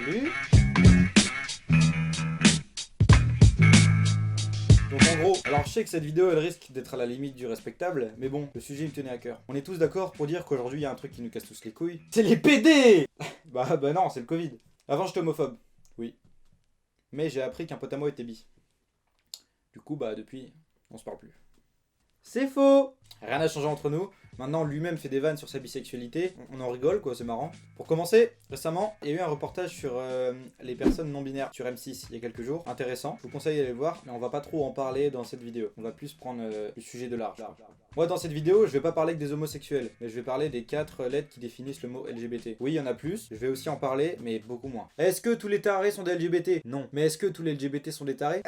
Salut. Donc en gros, alors je sais que cette vidéo elle risque d'être à la limite du respectable, mais bon, le sujet me tenait à cœur. On est tous d'accord pour dire qu'aujourd'hui il y a un truc qui nous casse tous les couilles. C'est les PD. Bah non, c'est le Covid. Avant j'étais homophobe, oui. Mais j'ai appris qu'un pote à moi était bi. Du coup bah depuis, on se parle plus. C'est faux. Rien n'a changé entre nous. Maintenant, lui-même fait des vannes sur sa bisexualité. On en rigole, quoi, c'est marrant. Pour commencer, récemment, il y a eu un reportage sur les personnes non-binaires sur M6 il y a quelques jours. Intéressant. Je vous conseille d'aller le voir, mais on va pas trop en parler dans cette vidéo. On va plus prendre le sujet de large. Moi, dans cette vidéo, je vais pas parler que des homosexuels, mais je vais parler des 4 lettres qui définissent le mot LGBT. Oui, il y en a plus. Je vais aussi en parler, mais beaucoup moins. Est-ce que tous les tarés sont des LGBT? Non. Mais est-ce que tous les LGBT sont des tarés?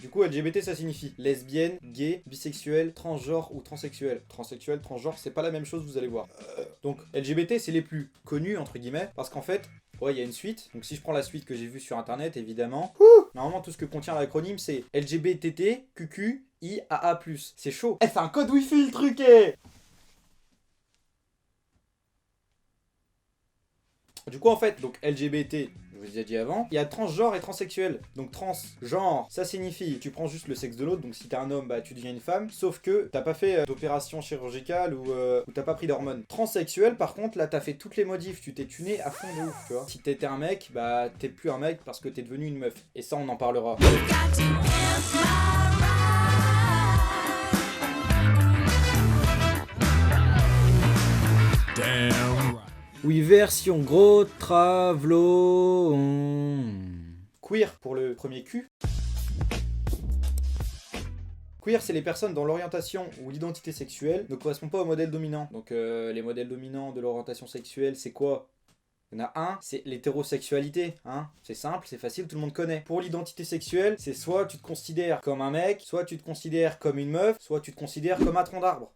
Du coup, LGBT ça signifie lesbienne, gay, bisexuel, transgenre ou transsexuel. Transsexuel, transgenre, c'est pas la même chose, vous allez voir. Donc, LGBT c'est les plus connus, entre guillemets, parce qu'en fait, ouais, il y a une suite. Donc, si je prends la suite que j'ai vue sur internet, évidemment, normalement, tout ce que contient l'acronyme c'est LGBTT, QQ, IAA+. C'est chaud. Eh, c'est un code Wi-Fi le truc, eh. Du coup, en fait, donc LGBT, je vous ai dit avant, il y a transgenre et transsexuel. Donc transgenre, ça signifie, tu prends juste le sexe de l'autre, donc si t'es un homme, bah tu deviens une femme, sauf que t'as pas fait d'opération chirurgicale ou t'as pas pris d'hormones. Transsexuel, par contre, là t'as fait toutes les modifs, tu t'es tuné à fond de ouf, tu vois. Si t'étais un mec, bah t'es plus un mec parce que t'es devenu une meuf. Et ça, on en parlera. Oui, version gros travelo. Queer pour le premier Q. Queer, c'est les personnes dont l'orientation ou l'identité sexuelle ne correspond pas au modèle dominant. Donc les modèles dominants de l'orientation sexuelle, c'est quoi? Il y en a un, c'est l'hétérosexualité, hein. C'est simple, c'est facile, tout le monde connaît. Pour l'identité sexuelle, c'est soit tu te considères comme un mec, soit tu te considères comme une meuf, soit tu te considères comme un tronc d'arbre.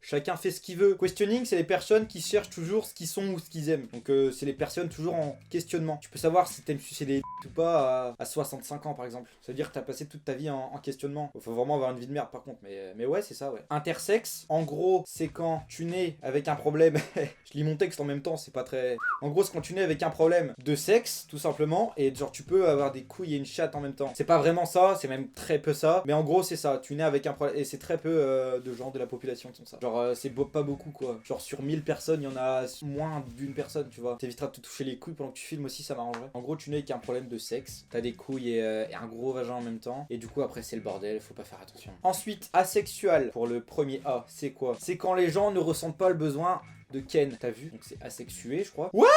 Chacun fait ce qu'il veut. Questioning, c'est les personnes qui cherchent toujours ce qu'ils sont ou ce qu'ils aiment. Donc c'est les personnes toujours en questionnement. Tu peux savoir si t'aimes sucer des ou pas à 65 ans par exemple. Ça veut dire que t'as passé toute ta vie en questionnement. Faut vraiment avoir une vie de merde par contre. Mais ouais, c'est ça, ouais. Intersexe, en gros, c'est quand tu nais avec un problème. Je lis mon texte en même temps, c'est pas très... En gros, c'est quand tu nais avec un problème de sexe, tout simplement. Et genre, tu peux avoir des couilles et une chatte en même temps. C'est pas vraiment ça, c'est même très peu ça. Mais en gros, c'est ça. Tu nais avec un problème. Et c'est très peu de gens de la population qui sont ça. Genre, c'est pas beaucoup quoi. Genre sur 1000 personnes, il y en a moins d'une personne, tu vois. T'éviteras de te toucher les couilles pendant que tu filmes aussi, ça m'arrangerait. En gros, tu n'as qu'un problème de sexe. T'as des couilles et un gros vagin en même temps. Et du coup, après, c'est le bordel, faut pas faire attention. Ensuite, asexual pour le premier A, c'est quoi? C'est quand les gens ne ressentent pas le besoin de ken. T'as vu? Donc c'est asexué, je crois. Ouais!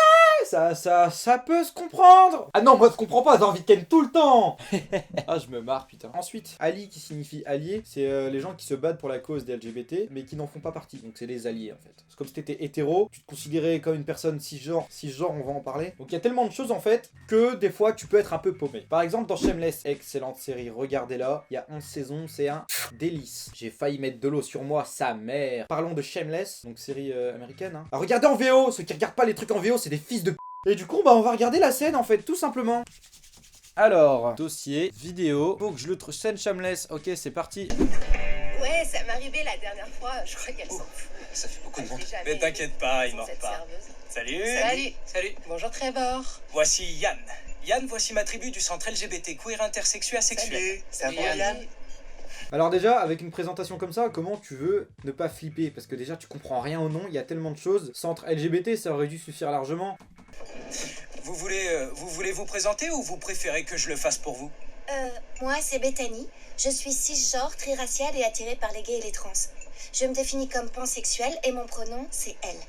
Ça peut se comprendre. Ah non, moi je comprends pas, j'ai envie de ken tout le temps. Ah, je me marre, putain. Ensuite, ally qui signifie allié, c'est les gens qui se battent pour la cause des LGBT, mais qui n'en font pas partie. Donc c'est des alliés en fait. C'est comme si t'étais hétéro, tu te considérais comme une personne cisgenre, on va en parler. Donc il y a tellement de choses en fait que des fois tu peux être un peu paumé. Par exemple dans Shameless, excellente série, regardez-la. Il y a 11 saisons, c'est un délice. J'ai failli mettre de l'eau sur moi, sa mère. Parlons de Shameless, donc série américaine. Hein. Alors regardez en VO, ceux qui regardent pas les trucs en VO, c'est des fils de... Et du coup, bah on va regarder la scène en fait, tout simplement. Alors, dossier, vidéo, faut que je le scène Shameless, ok c'est parti. Ouais, ça m'est arrivé la dernière fois, je crois qu'elle s'en fout. Ça fait beaucoup de monde. Mais t'inquiète pas, il mord Cette pas. serveuse. Salut. Salut. Salut. Bonjour Trevor. Voici Yann. Yann, voici ma tribu du centre LGBT queer intersexué asexué. Ça Salut, va, Yann? Alors déjà, avec une présentation comme ça, comment tu veux ne pas flipper? Parce que déjà tu comprends rien au nom, il y a tellement de choses. Centre LGBT, ça aurait dû suffire largement. Vous voulez vous présenter ou vous préférez que je le fasse pour vous? Moi, c'est Bethany. Je suis cisgenre, triraciale et attirée par les gays et les trans. Je me définis comme pansexuelle et mon pronom, c'est elle.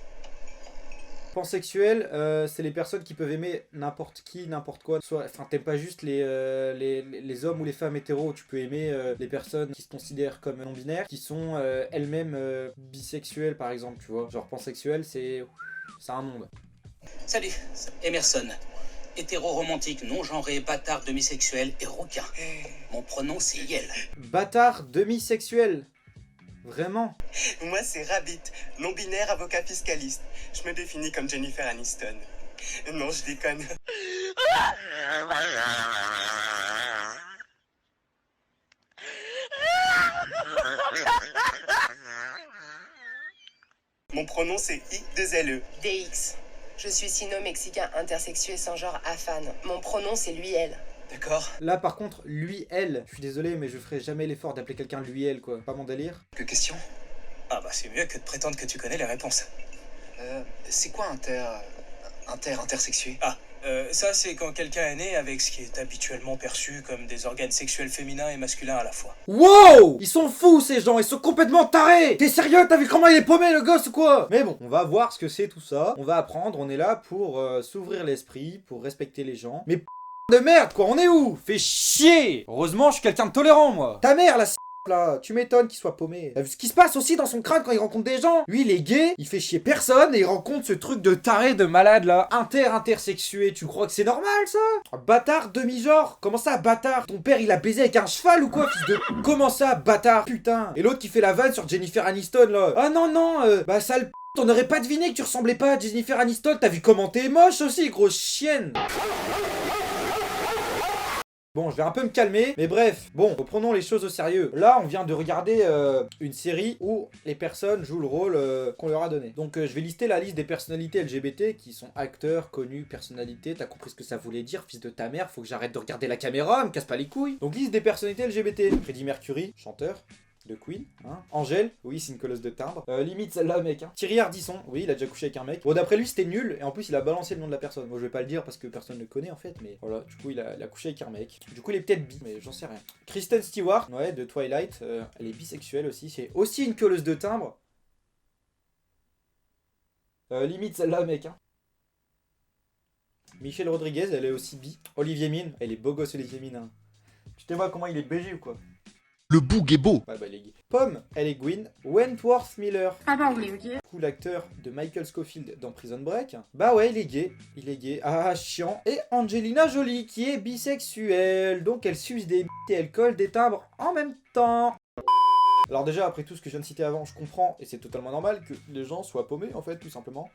Pansexuel, c'est les personnes qui peuvent aimer n'importe qui, n'importe quoi. Enfin, t'aimes pas juste les hommes ou les femmes hétéros, tu peux aimer les personnes qui se considèrent comme non-binaires, qui sont elles-mêmes bisexuelles par exemple, tu vois. Genre pansexuel, c'est un monde. Salut, Emerson. Hétéro-romantique, non-genré, bâtard, demi-sexuel et requin. Mon pronom c'est Yel. Bâtard demi-sexuel. Vraiment. Moi, c'est Rabbit, non-binaire, avocat fiscaliste. Je me définis comme Jennifer Aniston. Non, je déconne. Mon pronom, c'est I2LE. DX. Je suis sino-mexicain intersexué sans genre afan. Mon pronom c'est lui, elle. D'accord. Là par contre, lui, elle, je suis désolé mais je ferai jamais l'effort d'appeler quelqu'un lui, elle quoi. Pas mon délire. Que question? Ah bah c'est mieux que de prétendre que tu connais les réponses. C'est quoi intersexué? Ah, ça c'est quand quelqu'un est né avec ce qui est habituellement perçu comme des organes sexuels féminins et masculins à la fois. Wow! Ils sont fous ces gens, ils sont complètement tarés! T'es sérieux? T'as vu comment il est paumé le gosse ou quoi? Mais bon, on va voir ce que c'est tout ça. On va apprendre, on est là pour s'ouvrir l'esprit, pour respecter les gens. Mais de merde quoi, on est où? Fais chier! Heureusement je suis quelqu'un de tolérant moi. Ta mère la là, tu m'étonnes qu'il soit paumé. T'as vu ce qui se passe aussi dans son crâne quand il rencontre des gens? Lui il est gay, il fait chier personne et il rencontre ce truc de taré de malade là. Intersexué, tu crois que c'est normal ça? Un bâtard demi-genre? Comment ça bâtard? Ton père il a baisé avec un cheval ou quoi fils de... Comment ça bâtard? Putain. Et l'autre qui fait la vanne sur Jennifer Aniston là. Ah non non, bah sale p***, on aurait pas deviné que tu ressemblais pas à Jennifer Aniston. T'as vu comment t'es moche aussi, grosse chienne. Bon, je vais un peu me calmer, mais bref, bon, reprenons les choses au sérieux. Là, on vient de regarder une série où les personnes jouent le rôle qu'on leur a donné. Donc, je vais lister la liste des personnalités LGBT qui sont acteurs, connus, personnalités. T'as compris ce que ça voulait dire, fils de ta mère? Faut que j'arrête de regarder la caméra, me casse pas les couilles. Donc, liste des personnalités LGBT. Freddie Mercury, chanteur de Queen, hein. Angèle, oui c'est une colleuse de timbre. Limite celle-là mec, hein. Thierry Ardisson, oui il a déjà couché avec un mec. Bon d'après lui c'était nul et en plus il a balancé le nom de la personne. Moi je vais pas le dire parce que personne ne le connaît en fait, mais voilà, du coup il a couché avec un mec. Du coup il est peut-être bi, mais j'en sais rien. Kristen Stewart, ouais de Twilight, elle est bisexuelle aussi, c'est aussi une colleuse de timbre. Limite celle-là mec, hein. Michelle Rodriguez, elle est aussi bi. Olivier Mine, elle est beau gosse Olivier Mine, hein. Tu te vois comment il est BG ou quoi? Le boug est beau. Ouais, bah, il est gay. Pomme, elle est Gwyn. Wentworth Miller. Ah bah oui, ok. Cool acteur de Michael Scofield dans Prison Break. Bah ouais, il est gay. Il est gay. Ah, chiant. Et Angelina Jolie, qui est bisexuelle. Donc elle suce des b*** et elle colle des timbres en même temps. Alors déjà, après tout ce que je viens de citer avant, je comprends, et c'est totalement normal, que les gens soient paumés, en fait, tout simplement.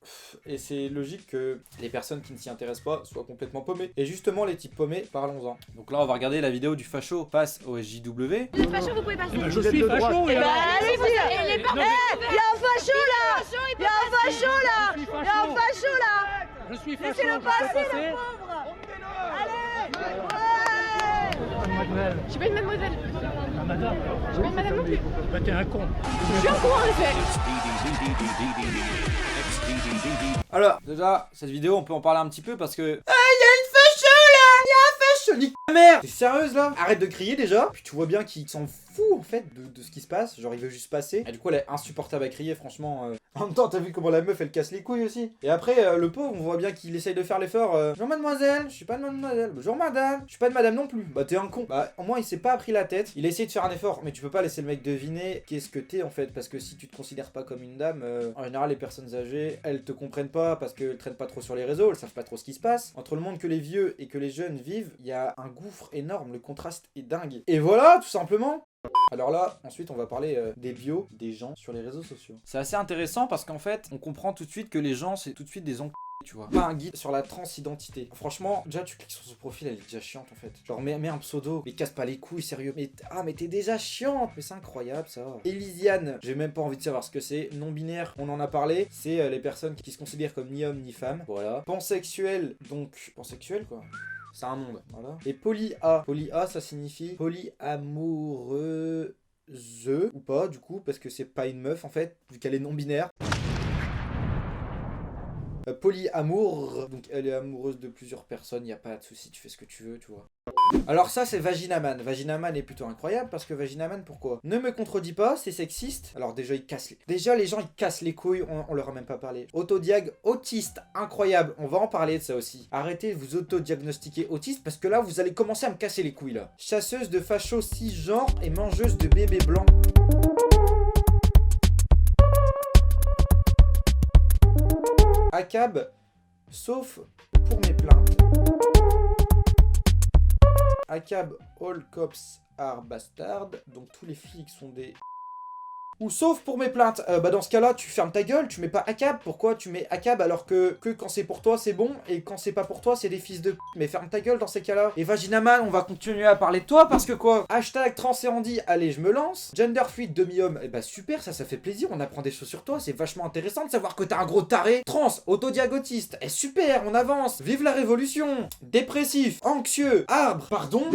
Et c'est logique que les personnes qui ne s'y intéressent pas soient complètement paumées. Et justement, les types paumés, parlons-en. Donc là, on va regarder la vidéo du facho face au SJW. Le facho, vous pouvez passer. Je suis facho, et alors allez, il est pas... Il y a un facho là. Il y a un facho là. Il y a un facho là. Je suis facho, Laissez-le passer, le pauvre. Allez. Ouais. Mademoiselle. Je suis pas une mademoiselle. Ah, madame. Je suis pas une madame non plus. Bah, t'es un con. Je suis un con en effet. Alors, déjà, cette vidéo, on peut en parler un petit peu parce que... Ah, il y a une facho là. Il y a un facho. Nique ta mère. T'es sérieuse là? Arrête de crier déjà. Puis tu vois bien qu'il s'en fout en fait de ce qui se passe. Genre il veut juste passer. Et du coup elle est insupportable à crier franchement. En même temps t'as vu comment la meuf elle casse les couilles aussi. Et après le pauvre on voit bien qu'il essaye de faire l'effort. Bonjour mademoiselle, je suis pas de mademoiselle. Bonjour madame, je suis pas de madame non plus. Bah t'es un con. Bah au moins il s'est pas pris la tête. Il a essayé de faire un effort. Mais tu peux pas laisser le mec deviner qu'est-ce que t'es en fait. Parce que si tu te considères pas comme une dame, en général les personnes âgées elles te comprennent pas parce qu'elles traînent pas trop sur les réseaux. Elles savent pas trop ce qui se passe. Entre le monde que les vieux et que les jeunes vivent, il y a un gouffre énorme. Le contraste est dingue. Et voilà tout simplement. Alors là, ensuite on va parler des bios des gens sur les réseaux sociaux. C'est assez intéressant parce qu'en fait, on comprend tout de suite que les gens, c'est tout de suite des tu vois. Pas un guide sur la transidentité. Franchement, déjà tu cliques sur ce profil, elle est déjà chiante en fait. Genre mets un pseudo, mais casse pas les couilles, sérieux. Mais t'es déjà chiante, mais c'est incroyable ça. Elysiane, j'ai même pas envie de savoir ce que c'est. Non-binaire, on en a parlé. C'est les personnes qui se considèrent comme ni homme ni femme. Voilà. Pansexuel, donc pansexuel quoi. C'est un monde, voilà. Et poly-A. Poly-A, ça signifie polyamoureux ou pas, du coup, parce que c'est pas une meuf, en fait, vu qu'elle est non-binaire. Polyamour, donc elle est amoureuse de plusieurs personnes, y a pas de souci, tu fais ce que tu veux, tu vois. Alors ça c'est Vaginaman. Vaginaman est plutôt incroyable parce que Vaginaman, pourquoi? Ne me contredis pas, c'est sexiste. Alors déjà les gens ils cassent les couilles, on leur a même pas parlé. Autodiag autiste, incroyable, on va en parler de ça aussi. Arrêtez de vous autodiagnostiquer autiste parce que là vous allez commencer à me casser les couilles là. Chasseuse de fachos cisgenre et mangeuse de bébés blancs. ACAB, sauf pour mes plaintes. ACAB, all cops are bastards. Donc tous les flics sont des... Ou sauf pour mes plaintes. Bah dans ce cas-là, tu fermes ta gueule, tu mets pas ACAB. Pourquoi tu mets ACAB alors que quand c'est pour toi, c'est bon, et quand c'est pas pour toi, c'est des fils de p***. Mais ferme ta gueule dans ces cas-là. Et Vaginaman, on va continuer à parler de toi parce que quoi? Hashtag trans et Andy, allez, je me lance. Gender fluid, demi-homme, et bah super, ça fait plaisir, on apprend des choses sur toi, c'est vachement intéressant de savoir que t'es un gros taré. Trans, autodiagotiste, et super, on avance. Vive la révolution. Dépressif, anxieux, arbre, pardon?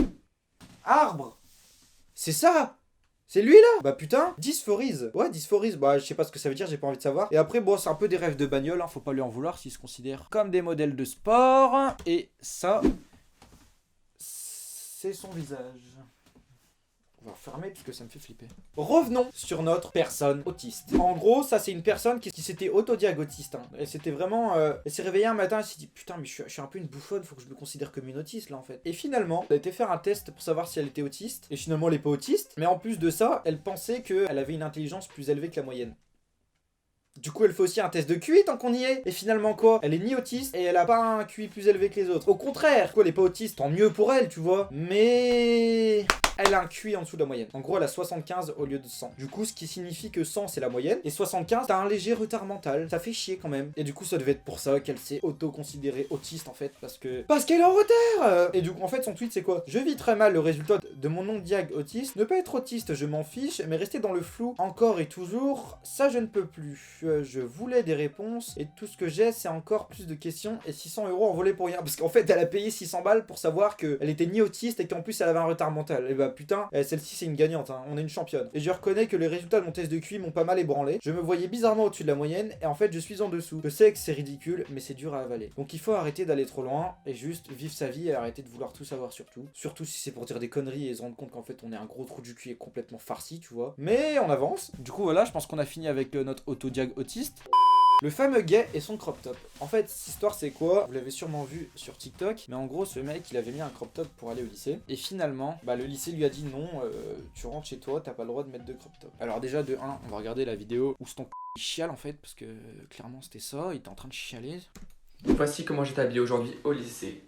Arbre. C'est ça. C'est lui là? Bah putain, dysphorise. Ouais, dysphorise, bah je sais pas ce que ça veut dire, j'ai pas envie de savoir. Et après, bon, c'est un peu des rêves de bagnole, hein, faut pas lui en vouloir s'il se considère comme des modèles de sport. Et ça, c'est son visage. On va refermer parce que ça me fait flipper. Revenons sur notre personne autiste. En gros, ça c'est une personne qui s'était autodiagotiste. Hein. Elle s'était vraiment... elle s'est réveillée un matin et s'est dit putain mais je suis un peu une bouffonne, faut que je me considère comme une autiste là en fait. Et finalement, elle a été faire un test pour savoir si elle était autiste. Et finalement elle est pas autiste. Mais en plus de ça, elle pensait qu'elle avait une intelligence plus élevée que la moyenne. Du coup, elle fait aussi un test de QI tant qu'on y est. Et finalement quoi? Elle est ni autiste et elle a pas un QI plus élevé que les autres. Au contraire, elle est pas autiste, tant mieux pour elle, tu vois. Mais... elle a un QI en dessous de la moyenne. En gros, elle a 75 au lieu de 100. Du coup, ce qui signifie que 100, c'est la moyenne. Et 75, t'as un léger retard mental. Ça fait chier quand même. Et du coup, ça devait être pour ça qu'elle s'est auto-considérée autiste, en fait. Parce qu'elle est en retard. Et du coup, en fait, son tweet, c'est quoi? Je vis très mal le résultat de mon non-diag autiste. Ne pas être autiste, je m'en fiche. Mais rester dans le flou, encore et toujours, ça, je ne peux plus. Je voulais des réponses. Et tout ce que j'ai, c'est encore plus de questions. Et 600 € en volée pour rien. Parce qu'en fait, elle a payé 600 balles pour savoir qu'elle était ni autiste et qu'en plus, elle avait un retard mental. Et bah, putain, celle-ci c'est une gagnante, hein. On est une championne. Et je reconnais que les résultats de mon test de QI m'ont pas mal ébranlé. Je me voyais bizarrement au-dessus de la moyenne et en fait je suis en dessous. Je sais que c'est ridicule mais c'est dur à avaler. Donc il faut arrêter d'aller trop loin et juste vivre sa vie et arrêter de vouloir tout savoir sur tout. Surtout si c'est pour dire des conneries et se rendre compte qu'en fait on est un gros trou du cul et complètement farci, tu vois. Mais on avance. Du coup voilà, je pense qu'on a fini avec notre autodiag autiste. Le fameux gay et son crop top. En fait, cette histoire c'est quoi? Vous l'avez sûrement vu sur TikTok, mais en gros ce mec il avait mis un crop top pour aller au lycée. Et finalement, bah, le lycée lui a dit non, tu rentres chez toi, t'as pas le droit de mettre de crop top. Alors déjà de 1, on va regarder la vidéo où ton il chiale en fait, parce que clairement c'était ça, il était en train de chialer. Voici comment j'étais habillé aujourd'hui au lycée.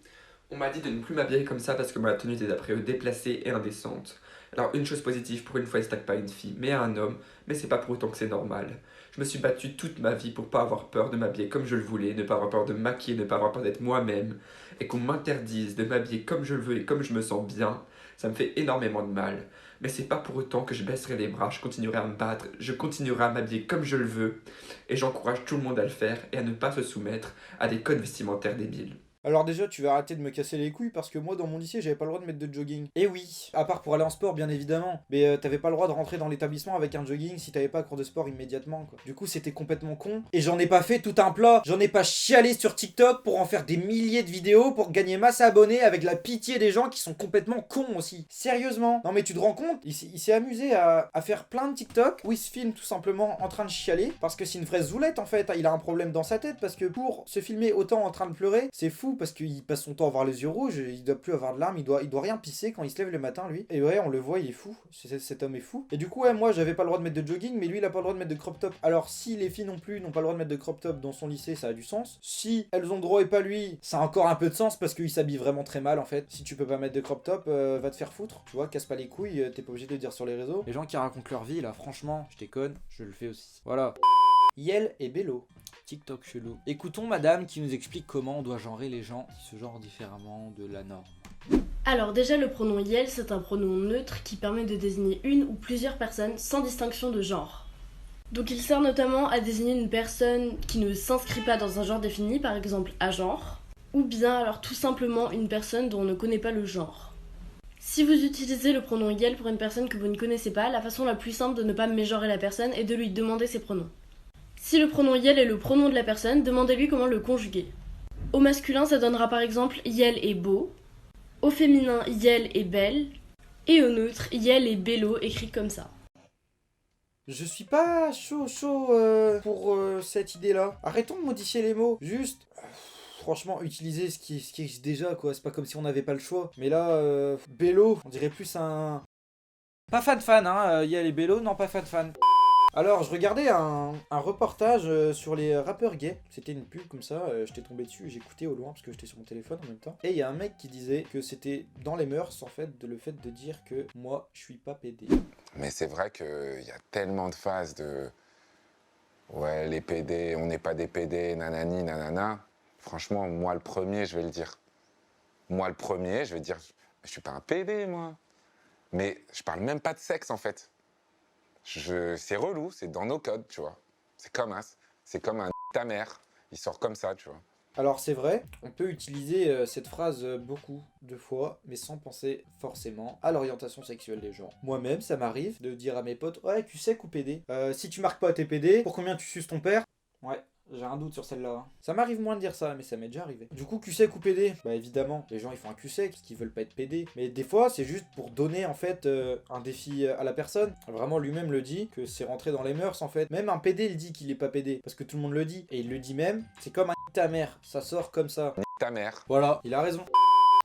On m'a dit de ne plus m'habiller comme ça parce que ma tenue était d'après eux déplacée et indécente. Alors une chose positive, pour une fois il se tague pas une fille, mais un homme, mais c'est pas pour autant que c'est normal. Je me suis battu toute ma vie pour pas avoir peur de m'habiller comme je le voulais, ne pas avoir peur de me maquiller, ne pas avoir peur d'être moi-même, et qu'on m'interdise de m'habiller comme je le veux et comme je me sens bien, ça me fait énormément de mal. Mais c'est pas pour autant que je baisserai les bras, je continuerai à me battre, je continuerai à m'habiller comme je le veux, et j'encourage tout le monde à le faire et à ne pas se soumettre à des codes vestimentaires débiles. Alors déjà, tu vas arrêter de me casser les couilles parce que moi, dans mon lycée, j'avais pas le droit de mettre de jogging. Et oui, à part pour aller en sport, bien évidemment. Mais t'avais pas le droit de rentrer dans l'établissement avec un jogging si t'avais pas cours de sport immédiatement, quoi. Du coup, c'était complètement con. Et j'en ai pas fait tout un plat. J'en ai pas chialé sur TikTok pour en faire des milliers de vidéos pour gagner masse abonnés avec la pitié des gens qui sont complètement cons aussi. Sérieusement. Non mais tu te rends compte? Il s'est amusé à faire plein de TikTok où il se filme tout simplement en train de chialer parce que c'est une vraie zoulette en fait. Il a un problème dans sa tête parce que pour se filmer autant en train de pleurer, c'est fou parce qu'il passe son temps à avoir les yeux rouges, il doit plus avoir de larmes, il doit rien pisser quand il se lève le matin lui. Et ouais, on le voit, il est fou. Cet homme est fou. Et du coup, ouais, moi j'avais pas le droit de mettre de jogging, mais lui il a pas le droit de mettre de crop top. Alors si les filles non plus n'ont pas le droit de mettre de crop top dans son lycée, ça a du sens. Si elles ont le droit et pas lui, ça a encore un peu de sens parce qu'il s'habille vraiment très mal en fait. Si tu peux pas mettre de crop top, va te faire foutre. Tu vois, casse pas les couilles, t'es pas obligé de le dire sur les réseaux. Les gens qui racontent leur vie là, franchement, je déconne, je le fais aussi. Voilà. Yel et Bello. TikTok chelou. Écoutons madame qui nous explique comment on doit genrer les gens qui se genrent différemment de la norme. Alors déjà le pronom Yel c'est un pronom neutre qui permet de désigner une ou plusieurs personnes sans distinction de genre. Donc il sert notamment à désigner une personne qui ne s'inscrit pas dans un genre défini, par exemple agenre, ou bien alors tout simplement une personne dont on ne connaît pas le genre. Si vous utilisez le pronom Yel pour une personne que vous ne connaissez pas, la façon la plus simple de ne pas mégenrer la personne est de lui demander ses pronoms. Si le pronom Yel est le pronom de la personne, demandez-lui comment le conjuguer. Au masculin, ça donnera par exemple Yel est beau. Au féminin, Yel est belle. Et au neutre, Yel est bello, écrit comme ça. Je suis pas chaud pour cette idée-là. Arrêtons de modifier les mots. Juste, franchement, utilisez ce qui existe déjà, quoi. C'est pas comme si on n'avait pas le choix. Mais là, bello, on dirait plus un... Pas fan, hein. Yel et bello, non, pas fan. Alors, je regardais un reportage sur les rappeurs gays. C'était une pub comme ça, j'étais tombé dessus et j'écoutais au loin parce que j'étais sur mon téléphone en même temps. Et il y a un mec qui disait que c'était dans les mœurs, en fait, le fait de dire que moi, je suis pas PD. Mais c'est vrai qu'il y a tellement de phases de... Ouais, les PD, on n'est pas des PD, nanani, nanana. Franchement, moi le premier, je vais le dire. Moi le premier, je vais dire, je suis pas un PD, moi. Mais je parle même pas de sexe, en fait. C'est relou, c'est dans nos codes, tu vois. C'est comme un ta mère. Il sort comme ça, tu vois. Alors c'est vrai, on peut utiliser cette phrase beaucoup de fois, mais sans penser forcément à l'orientation sexuelle des gens. Moi-même, ça m'arrive de dire à mes potes, ouais, tu sais ou PD. Si tu marques pas tes PD, pour combien tu suces ton père? Ouais. J'ai un doute sur celle-là. Ça m'arrive moins de dire ça, mais ça m'est déjà arrivé. Du coup, QSEC ou PD? Bah évidemment, les gens ils font un QSEC parce qu'ils veulent pas être PD. Mais des fois, c'est juste pour donner en fait un défi à la personne. Vraiment, lui-même le dit, que c'est rentré dans les mœurs en fait. Même un PD, il dit qu'il est pas PD, parce que tout le monde le dit. Et il le dit même, c'est comme un ta mère, ça sort comme ça. Ta mère. Voilà, il a raison.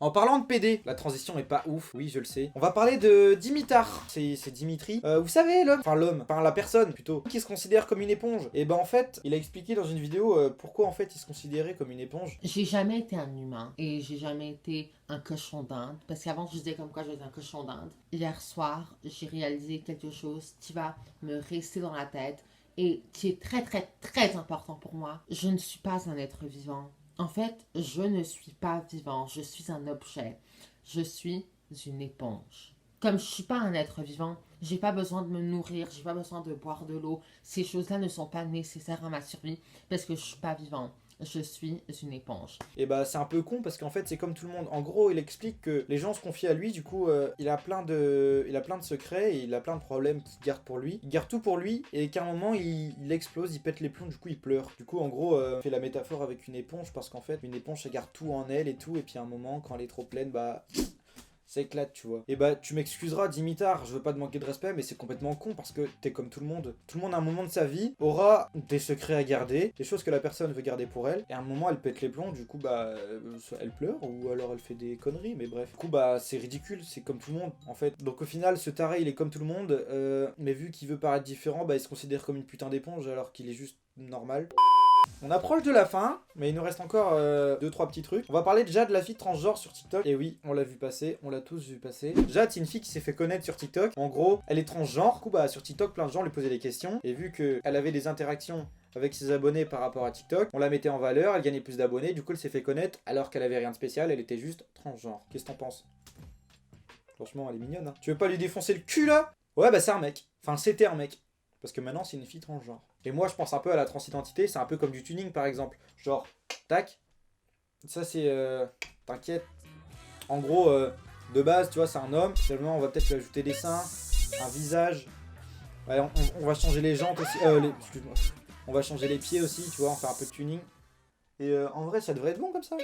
En parlant de PD, la transition est pas ouf, oui je le sais. On va parler de Dimitar, c'est Dimitri. Vous savez l'homme, la personne plutôt, qui se considère comme une éponge. Et ben en fait, il a expliqué dans une vidéo pourquoi en fait il se considérait comme une éponge. J'ai jamais été un humain et j'ai jamais été un cochon d'Inde, parce qu'avant je disais comme quoi j'étais un cochon d'Inde. Hier soir, j'ai réalisé quelque chose qui va me rester dans la tête et qui est très très très important pour moi. Je ne suis pas un être vivant. En fait, je ne suis pas vivant, je suis un objet, je suis une éponge. Comme je suis pas un être vivant, j'ai pas besoin de me nourrir, j'ai pas besoin de boire de l'eau. Ces choses-là ne sont pas nécessaires à ma survie parce que je suis pas vivant. Je suis une éponge. Et bah c'est un peu con parce qu'en fait c'est comme tout le monde. En gros il explique que les gens se confient à lui, du coup il a plein de secrets et il a plein de problèmes qu'il garde pour lui. Il garde tout pour lui et qu'à un moment il explose, il pète les plombs, du coup il pleure. Du coup en gros il fait la métaphore avec une éponge parce qu'en fait une éponge elle garde tout en elle et tout, et puis à un moment quand elle est trop pleine bah... ça éclate, tu vois. Et bah tu m'excuseras Dimitar, je veux pas te manquer de respect, mais c'est complètement con parce que t'es comme tout le monde. Tout le monde à un moment de sa vie aura des secrets à garder, des choses que la personne veut garder pour elle, et à un moment elle pète les plombs, du coup bah elle pleure ou alors elle fait des conneries, mais bref. Du coup bah c'est ridicule, c'est comme tout le monde en fait. Donc au final ce taré il est comme tout le monde, mais vu qu'il veut paraître différent, bah il se considère comme une putain d'éponge alors qu'il est juste normal. On approche de la fin, mais il nous reste encore 2-3 petits trucs. On va parler déjà de la fille transgenre sur TikTok. Et oui, on l'a vu passer, on l'a tous vu passer. Jade, c'est une fille qui s'est fait connaître sur TikTok. En gros, elle est transgenre. Du coup, bah, sur TikTok, plein de gens lui posaient des questions. Et vu qu'elle avait des interactions avec ses abonnés par rapport à TikTok, on la mettait en valeur, elle gagnait plus d'abonnés. Du coup, elle s'est fait connaître alors qu'elle avait rien de spécial, elle était juste transgenre. Qu'est-ce que t'en penses? Franchement, elle est mignonne, hein. Tu veux pas lui défoncer le cul, là? Ouais, bah c'est un mec. Enfin, c'était un mec. Parce que maintenant, c'est une fille transgenre. Et moi, je pense un peu à la transidentité. C'est un peu comme du tuning, par exemple. Genre, tac. Ça, c'est... T'inquiète. En gros, de base, tu vois, c'est un homme. Seulement, on va peut-être lui ajouter des seins, un visage. Ouais, on va changer les jantes aussi. Excuse-moi. On va changer les pieds aussi, tu vois. On fait un peu de tuning. Et en vrai, ça devrait être bon comme ça.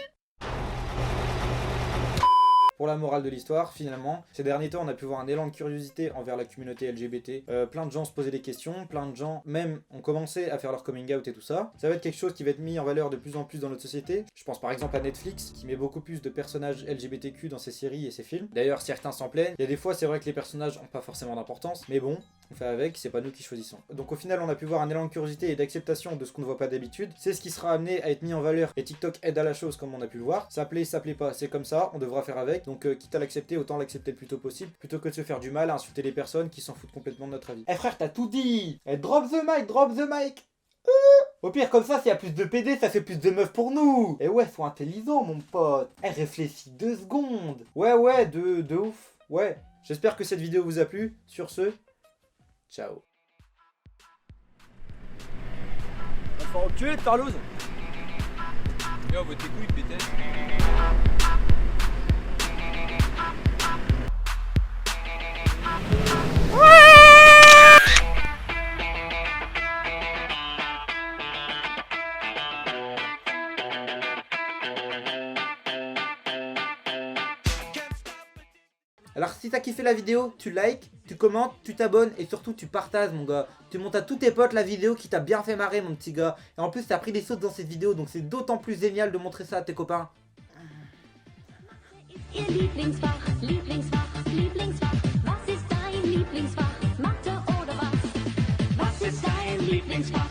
Pour la morale de l'histoire, finalement, ces derniers temps, on a pu voir un élan de curiosité envers la communauté LGBT. Plein de gens se posaient des questions, plein de gens même ont commencé à faire leur coming out et tout ça. Ça va être quelque chose qui va être mis en valeur de plus en plus dans notre société. Je pense par exemple à Netflix, qui met beaucoup plus de personnages LGBTQ dans ses séries et ses films. D'ailleurs, certains s'en plaignent. Il y a des fois, c'est vrai que les personnages n'ont pas forcément d'importance, mais bon, on fait avec, c'est pas nous qui choisissons. Donc au final, on a pu voir un élan de curiosité et d'acceptation de ce qu'on ne voit pas d'habitude. C'est ce qui sera amené à être mis en valeur, et TikTok aide à la chose comme on a pu le voir. Ça plaît pas, c'est comme ça, on devra faire avec. Donc quitte à l'accepter, autant l'accepter le plus tôt possible, plutôt que de se faire du mal à insulter les personnes qui s'en foutent complètement de notre avis. Eh frère, t'as tout dit. Eh, drop the mic. Au pire, comme ça, s'il y a plus de PD, ça fait plus de meufs pour nous. Eh ouais, sois intelligent, mon pote. Eh, réfléchis 2 secondes. Ouais, de ouf. Ouais, j'espère que cette vidéo vous a plu. Sur ce, ciao. On va faire enculer de Tarlouse. Yo, vote tes couilles, pétesse. Alors si t'as kiffé la vidéo, tu likes, tu commentes, tu t'abonnes et surtout tu partages mon gars. Tu montes à tous tes potes la vidéo qui t'a bien fait marrer mon petit gars. Et en plus t'as pris des sautes dans cette vidéo, donc c'est d'autant plus génial de montrer ça à tes copains. Was ist dein Lieblingsfach? Mathe oder was? Was ist against my